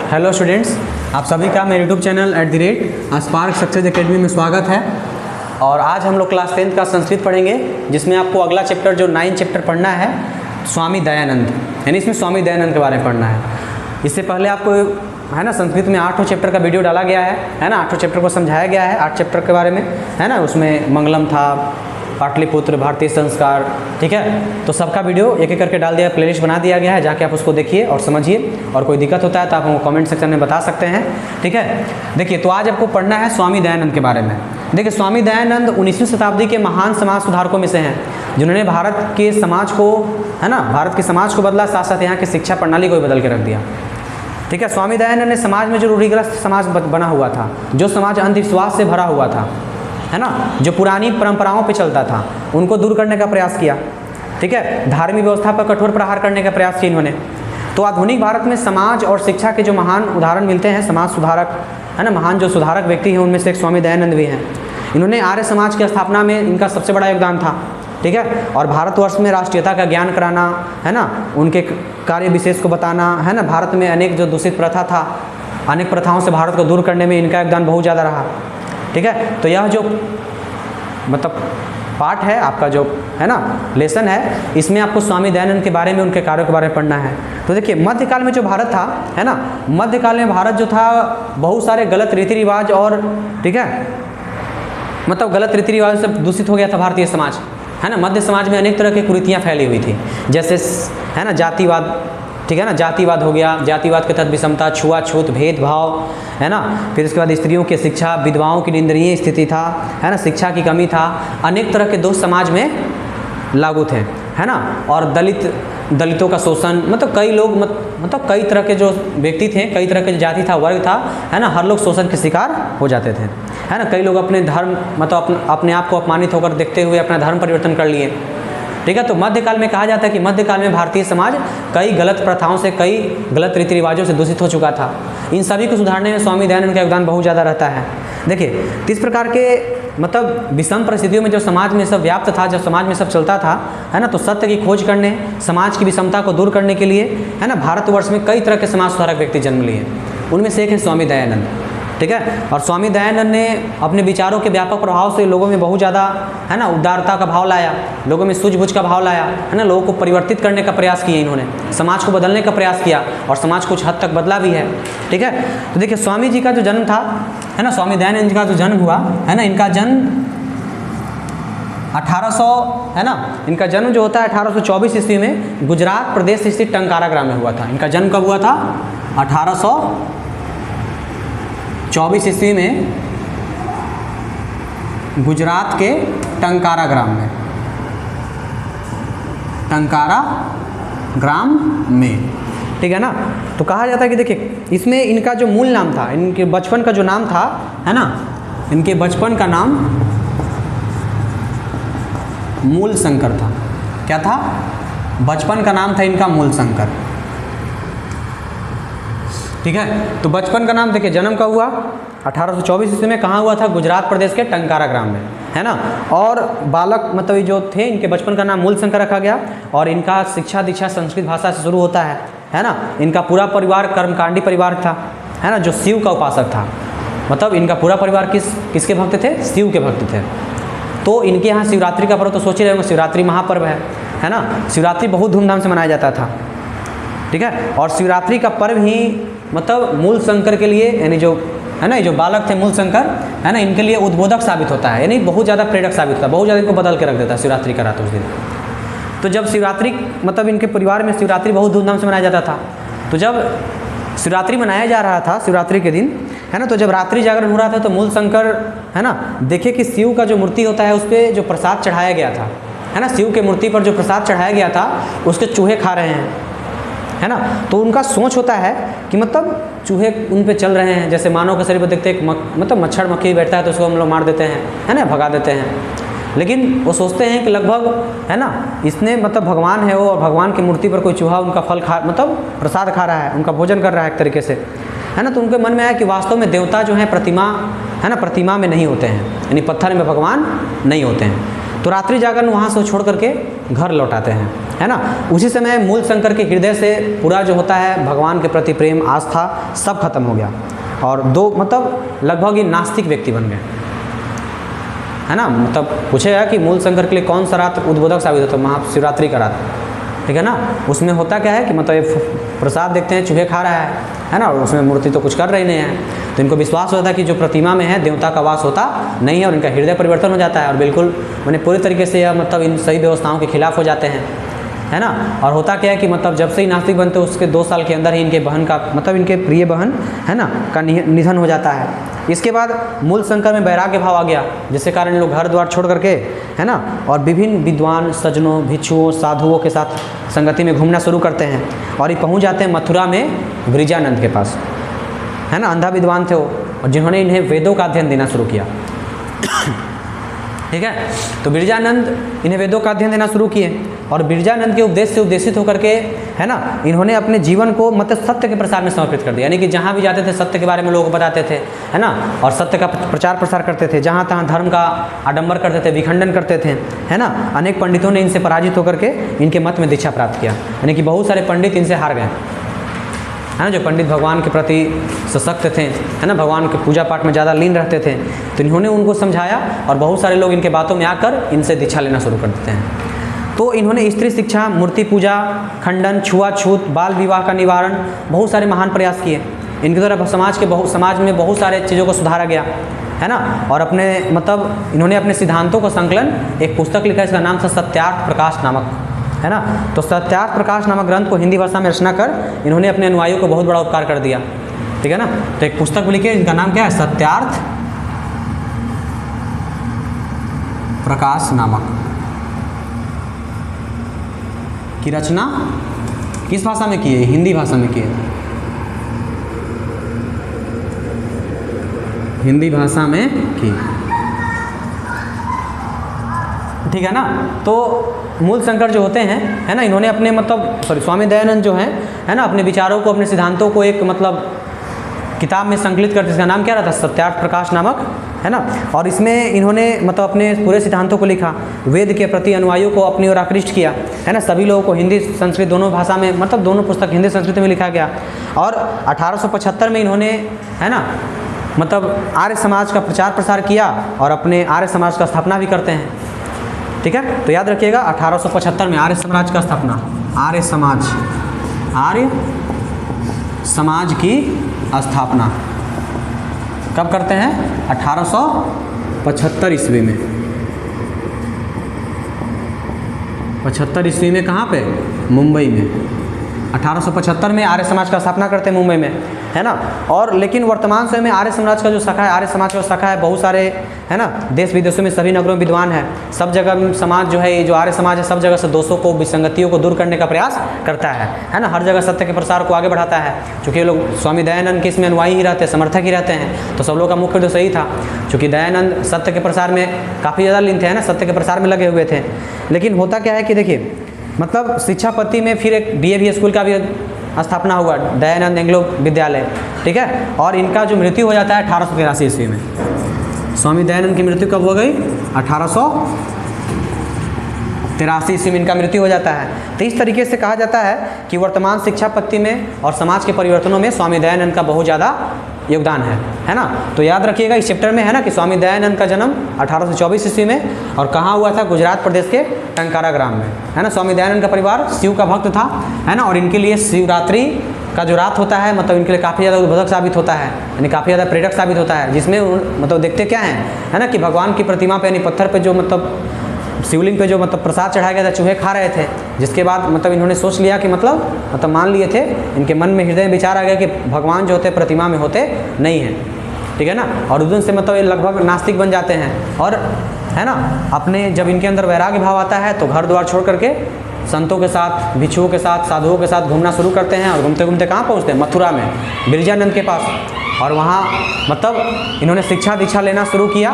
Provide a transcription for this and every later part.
Hello students, आप सभी का मेरे YouTube channel @spark success academy में स्वागत है। और आज हम लोग क्लास 10th का संस्कृत पढ़ेंगे, जिसमें आपको अगला चैप्टर जो 9 चैप्टर पढ़ना है स्वामी दयानंद, यानी इसमें स्वामी दयानंद के बारे में पढ़ना है। इससे पहले आपको है ना संस्कृत में 8 चैप्टर का वीडियो डाला गया है ना, 8 चैप्टर को समझाया गया है 8 चैप्टर के बारे में, है ना। उसमें मंगलम था, पाटलिपुत्र, भारतीय संस्कार, ठीक है। तो सबका वीडियो एक एक करके डाल दिया, प्लेलिस्ट बना दिया गया है, जाके आप उसको देखिए और समझिए। और कोई दिक्कत होता है तो आप हमको कमेंट सेक्शन में बता सकते हैं, ठीक है। देखिए, तो आज आपको पढ़ना है स्वामी दयानंद के बारे में। देखिए, स्वामी दयानंद 19वीं शताब्दी के महान समाज सुधारकों में से हैं, जिन्होंने भारत के समाज को, है ना, भारत के समाज को बदला, साथ साथ यहाँ की शिक्षा प्रणाली को भी बदल के रख दिया, ठीक है। स्वामी दयानंद ने समाज में जो रूढ़िग्रस्त समाज बना हुआ था, जो समाज अंधविश्वास से भरा हुआ था, है ना, जो पुरानी परंपराओं पे चलता था, उनको दूर करने का प्रयास किया, ठीक है। धार्मिक व्यवस्था पर कठोर प्रहार करने का प्रयास किया इन्होंने। तो आधुनिक भारत में समाज और शिक्षा के जो महान उदाहरण मिलते हैं, समाज सुधारक, है ना, महान जो सुधारक व्यक्ति हैं, उनमें से एक स्वामी दयानंद भी हैं। इन्होंने आर्य समाज की स्थापना में इनका सबसे बड़ा योगदान था, ठीक है। और भारतवर्ष में राष्ट्रीयता का ज्ञान कराना, है ना, उनके कार्य विशेष को बताना, है ना। भारत में अनेक जो दूषित प्रथा था, अनेक प्रथाओं से भारत को दूर करने में इनका योगदान बहुत ज़्यादा रहा, ठीक है। तो यह जो मतलब पार्ट है आपका, जो है ना लेसन है, इसमें आपको स्वामी दयानंद के बारे में, उनके कार्यों के बारे में पढ़ना है। तो देखिए, मध्यकाल में जो भारत था, है ना, मध्यकाल में भारत जो था, बहुत सारे गलत रीति रिवाज और, ठीक है, मतलब गलत रीति रिवाज से दूषित हो गया था भारतीय समाज, है ना। मध्य समाज में अनेक तरह की कुरीतियाँ फैली हुई थी, जैसे, है ना, जातिवाद, ठीक है ना, जातिवाद हो गया, जातिवाद के तहत विषमता, छुआछूत, भेदभाव, है ना। फिर उसके बाद स्त्रियों की शिक्षा, विधवाओं की निंदनीय स्थिति था, है ना, शिक्षा की कमी था, अनेक तरह के दोष समाज में लागू थे, है ना। और दलितों का शोषण, मतलब कई लोग मतलब कई तरह के जो व्यक्ति थे, कई तरह के जो जाति था, वर्ग था, है ना, हर लोग शोषण के शिकार हो जाते थे, है ना। कई लोग अपने धर्म, मतलब अपने आप को अपमानित होकर देखते हुए अपना धर्म परिवर्तन कर लिए, ठीक है। तो मध्यकाल में कहा जाता है कि मध्यकाल में भारतीय समाज कई गलत प्रथाओं से, कई गलत रीति रिवाजों से दूषित हो चुका था। इन सभी को सुधारने में स्वामी दयानंद का योगदान बहुत ज़्यादा रहता है। देखिए, इस प्रकार के मतलब विषम परिस्थितियों में जो समाज में सब व्याप्त था, जब समाज में सब चलता था, है ना, तो सत्य की खोज करने, समाज की विषमता को दूर करने के लिए, है ना, भारतवर्ष में कई तरह के समाज सुधारक व्यक्ति जन्म लिए। उनमें से एक है स्वामी दयानंद, ठीक है। और स्वामी दयानंद ने अपने विचारों के व्यापक प्रभाव से लोगों में बहुत ज़्यादा, है ना, उदारता का भाव लाया, लोगों में सूझबूझ का भाव लाया, है ना, लोगों को परिवर्तित करने का प्रयास किया इन्होंने, समाज को बदलने का प्रयास किया, और समाज कुछ हद तक बदला भी है, ठीक है। तो देखिए, स्वामी जी का जो जन्म था, है ना, स्वामी दयानंद जी का जो जन्म हुआ, है ना, इनका जन्म 1800, है ना, इनका जन्म जो होता है 1824 ईस्वी में गुजरात प्रदेश स्थित टंकारा ग्राम में हुआ था। इनका जन्म कब हुआ था? 1824 ईस्वी में गुजरात के टंकारा ग्राम में, टंकारा ग्राम में, ठीक है ना। तो कहा जाता है कि देखिए, इसमें इनका जो मूल नाम था, इनके बचपन का जो नाम था, है ना, इनके बचपन का नाम मूल शंकर था। क्या था? बचपन का नाम था इनका मूल शंकर, ठीक है। तो बचपन का नाम देखिए, जन्म का हुआ 1824 ईस्वी में, कहाँ हुआ था? गुजरात प्रदेश के टंकारा ग्राम में, है ना। और बालक मतलब जो थे, इनके बचपन का नाम मूल शंकर रखा गया। और इनका शिक्षा दीक्षा संस्कृत भाषा से शुरू होता है ना। इनका पूरा परिवार कर्मकांडी परिवार था, है ना, जो शिव का उपासक था। मतलब इनका पूरा परिवार किसके भक्त थे? शिव के भक्त थे। तो इनके यहाँ शिवरात्रि का पर्व तो सोच ही रहे होंगे, शिवरात्रि महापर्व है ना। शिवरात्रि बहुत धूमधाम से मनाया जाता था, ठीक है। और शिवरात्रि का पर्व ही मतलब मूल शंकर के लिए, यानी जो है ना, जो बालक थे मूल शंकर, है ना, इनके लिए उद्बोधक साबित होता है, यानी बहुत ज़्यादा प्रेरक साबित होता है, बहुत ज़्यादा इनको बदल के रख देता है शिवरात्रि का रात उस दिन। तो जब शिवरात्रि मतलब इनके परिवार में शिवरात्रि बहुत धूमधाम से मनाया जाता था, तो जब शिवरात्रि मनाया जा रहा था शिवरात्रि के दिन, है ना, तो जब रात्रि जागरण हो रहा था, तो मूल शंकर, है ना, देखिए कि शिव का जो मूर्ति होता है, उस पर जो प्रसाद चढ़ाया गया था, है ना, शिव के मूर्ति पर जो प्रसाद चढ़ाया गया था, उसके चूहे खा रहे हैं, है ना। तो उनका सोच होता है कि मतलब चूहे उन पे चल रहे हैं, जैसे मानव के शरीर पर देखते मतलब मच्छर मक्खी बैठता है तो उसको हम लोग मार देते हैं, है ना, भगा देते हैं। लेकिन वो सोचते हैं कि लगभग, है ना, इसने मतलब भगवान है वो, और भगवान की मूर्ति पर कोई चूहा उनका फल खा, मतलब प्रसाद खा रहा है, उनका भोजन कर रहा है एक तरीके से, है ना। तो उनके मन में आया कि वास्तव में देवता जो है प्रतिमा, है ना, प्रतिमा में नहीं होते हैं, यानी पत्थर में भगवान नहीं होते हैं। तो रात्रि जागरण वहाँ से छोड़ करके घर लौट आते हैं, है ना। उसी समय मूल शंकर के हृदय से पूरा जो होता है भगवान के प्रति प्रेम, आस्था सब खत्म हो गया और दो मतलब लगभग ही नास्तिक व्यक्ति बन गए, है ना। मतलब पूछेगा कि मूल शंकर के लिए कौन सा रात उद्बोधक साबित होता है, महाशिवरात्रि का रात, ठीक है ना। उसमें होता क्या है कि मतलब ये प्रसाद देखते हैं चूहे खा रहा है ना, और उसमें मूर्ति तो कुछ कर रही नहीं है, तो इनको विश्वास होता है कि जो प्रतिमा में है देवता का वास होता नहीं है, और इनका हृदय परिवर्तन हो जाता है और बिल्कुल मैंने पूरी तरीके से यह मतलब इन सही व्यवस्थाओं के खिलाफ हो जाते हैं, है ना। और होता क्या है कि मतलब जब से ही नास्तिक बनते उसके 2 साल के अंदर ही इनके बहन का मतलब इनके प्रिय बहन है ना का निधन हो जाता है। इसके बाद मूल शंकर में वैराग्य भाव आ गया, जिसके कारण लोग घर द्वार छोड़ करके, है ना, और विभिन्न विद्वान सज्जनों, भिक्षुओं, साधुओं के साथ संगति में घूमना शुरू करते हैं और ये पहुंच जाते हैं मथुरा में ब्रिजानंद के पास, है ना। अंधा विद्वान थे वो, और जिन्होंने इन्हें वेदों का अध्ययन देना शुरू किया, ठीक है। तो बिरजानंद इन्हें वेदों का अध्ययन देना शुरू किए और बिरजानंद के उपदेश से उपदेशित होकर के, है ना, इन्होंने अपने जीवन को मतलब सत्य के प्रसार में समर्पित कर दिया। यानी कि जहाँ भी जाते थे सत्य के बारे में लोगों को बताते थे, है ना, और सत्य का प्रचार प्रसार करते थे। जहाँ तहाँ धर्म का आडंबर करते थे, विखंडन करते थे, है ना। अनेक पंडितों ने इनसे पराजित होकर के इनके मत में दीक्षा प्राप्त किया, यानी कि बहुत सारे पंडित इनसे हार गए, है ना। जो पंडित भगवान के प्रति सशक्त थे, है ना, भगवान के पूजा पाठ में ज़्यादा लीन रहते थे, तो इन्होंने उनको समझाया और बहुत सारे लोग इनके बातों में आकर इनसे दीक्षा लेना शुरू कर देते हैं। तो इन्होंने स्त्री शिक्षा, मूर्ति पूजा खंडन, छुआछूत, बाल विवाह का निवारण, बहुत सारे महान प्रयास किए। इनके द्वारा समाज में बहुत सारे चीज़ों को सुधारा गया, है ना। और अपने मतलब इन्होंने अपने सिद्धांतों का संकलन एक पुस्तक लिखा, इसका नाम था सत्यार्थ प्रकाश नामक, है ना। तो सत्यार्थ प्रकाश नामक ग्रंथ को हिंदी भाषा में रचना कर इन्होंने अपने अनुयायियों को बहुत बड़ा उपकार कर दिया, ठीक है ना। तो एक पुस्तक भी लिखे, इनका नाम क्या है, सत्यार्थ प्रकाश नामक, की रचना किस भाषा में की है, हिंदी भाषा में की है, हिंदी भाषा में की, ठीक है ना। तो मूल शंकर जो होते हैं, है ना, इन्होंने अपने मतलब स्वामी दयानंद जो हैं, है ना, अपने विचारों को, अपने सिद्धांतों को एक मतलब किताब में संकलित करते, इसका नाम क्या रहता है, सत्यार्थ प्रकाश नामक, है ना। और इसमें इन्होंने मतलब अपने पूरे सिद्धांतों को लिखा, वेद के प्रति अनुयायियों को अपनी ओर आकृष्ट किया, है ना। सभी लोगों को हिंदी संस्कृत दोनों भाषा में मतलब दोनों पुस्तक हिंदी संस्कृत में लिखा गया। और 1875 में इन्होंने, है ना, मतलब आर्य समाज का प्रचार प्रसार किया और अपने आर्य समाज का स्थापना भी करते हैं, ठीक है। तो याद रखिएगा 1875 में आर्य समाज का स्थापना, आर्य समाज की स्थापना कब करते हैं, 1875 ईस्वी में। 75 ईस्वी में कहाँ पे, मुंबई में। 1875 में आर्य समाज का स्थापना करते हैं मुंबई में, है ना। और लेकिन वर्तमान समय में आर्य समाज का जो शाखा है, आर्य समाज का शाखा है, बहुत सारे, है ना, देश विदेशों में सभी नगरों में विद्वान है। सब जगह समाज जो है, ये जो आर्य समाज है, सब जगह से दोषों को, विसंगतियों को दूर करने का प्रयास करता है ना। हर जगह सत्य के प्रसार को आगे बढ़ाता है। चूँकि ये लोग स्वामी दयानंद के इसमें अनुयायी ही रहते हैं, समर्थक ही रहते हैं, तो सब लोग का मुख्य उद्देश्य यही था। चूँकि दयानंद सत्य के प्रसार में काफ़ी ज़्यादा लीन थे, है ना, सत्य के प्रसार में लगे हुए थे। लेकिन होता क्या है कि देखिए, मतलब शिक्षापति में फिर एक DAV स्कूल का भी स्थापना हुआ, दयानंद एंग्लो विद्यालय, ठीक है। और इनका जो मृत्यु हो जाता है 1883 ईस्वी में। स्वामी दयानंद की मृत्यु कब हो गई, 1883 ईस्वी में इनका मृत्यु हो जाता है। तो इस तरीके से कहा जाता है कि वर्तमान शिक्षा पद्धति में और समाज के परिवर्तनों में स्वामी दयानंद का बहुत ज़्यादा योगदान है ना। तो याद रखिएगा इस चैप्टर में, है ना, कि स्वामी दयानंद का जन्म 1824 ईस्वी में और कहाँ हुआ था, गुजरात प्रदेश के टंकारा ग्राम में, है ना। स्वामी दयानंद का परिवार शिव का भक्त था, है ना, और इनके लिए शिवरात्रि का जो रात होता है, मतलब इनके लिए काफ़ी ज़्यादा उद्बोधक साबित होता है, यानी काफ़ी ज़्यादा प्रेरक साबित होता है। जिसमें मतलब देखते क्या हैं, है ना, कि भगवान की प्रतिमा पे यानी पत्थर पे जो मतलब शिवलिंग पे जो मतलब प्रसाद चढ़ाया गया था, चूहे खा रहे थे। जिसके बाद मतलब इन्होंने सोच लिया कि मतलब मान लिए थे, इनके मन में हृदय में विचार आ गया कि भगवान जो होते प्रतिमा में होते नहीं हैं, ठीक है ना। और उस दिन से मतलब ये लगभग नास्तिक बन जाते हैं। और, है ना, अपने जब इनके अंदर वैराग्य भाव आता है तो घर द्वार छोड़ करके संतों के साथ, भिक्षुओं के साथ, साधुओं के साथ घूमना शुरू करते हैं। और घूमते घूमते कहाँ पहुँचते हैं, मथुरा में बिरजानंद के पास। और वहाँ मतलब इन्होंने शिक्षा दीक्षा लेना शुरू किया,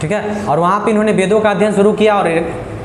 ठीक है। और वहाँ पे इन्होंने वेदों का अध्ययन शुरू किया और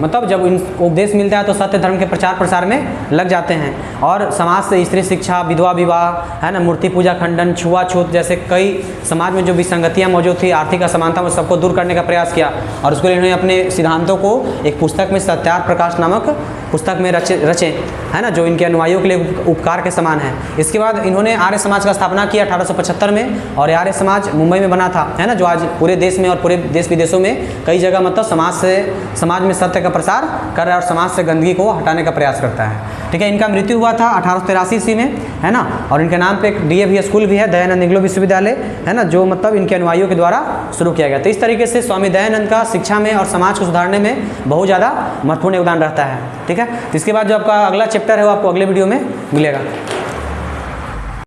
मतलब जब इनको उपदेश मिलता है तो सत्य धर्म के प्रचार प्रसार में लग जाते हैं। और समाज से स्त्री शिक्षा, विधवा विवाह, है ना, मूर्ति पूजा खंडन, छुआछूत जैसे कई समाज में जो विसंगतियाँ मौजूद थी, आर्थिक असमानता में, सबको दूर करने का प्रयास किया। और उसके लिए इन्होंने अपने सिद्धांतों को एक पुस्तक में सत्यार्थ प्रकाश नामक पुस्तक में रचे है ना, जो इनके अनुयायियों के लिए उपकार के समान है। इसके बाद इन्होंने आर्य समाज का स्थापना किया 1875 में, और आर्य समाज मुंबई में बना था, है ना, जो आज पूरे देश में और पूरे देश विदेशों में कई जगह मतलब समाज में सत्य का प्रसार कर रहा है और समाज से गंदगी को हटाने का प्रयास करता है। ठीक है, इनका मृत्यु हुआ था 1883 ईस्वी में, है ना, और इनके नाम पे एक DAV स्कूल भी है, दयानंद इंग्लो विश्वविद्यालय, है ना, जो मतलब इनके अनुयायियों के द्वारा शुरू किया गया। तो इस तरीके से स्वामी दयानंद का शिक्षा में और समाज को सुधारने में बहुत ज़्यादा महत्वपूर्ण योगदान रहता है। ठीक है, तो इसके बाद जो आपका अगला चैप्टर है वो आपको अगले वीडियो में मिलेगा।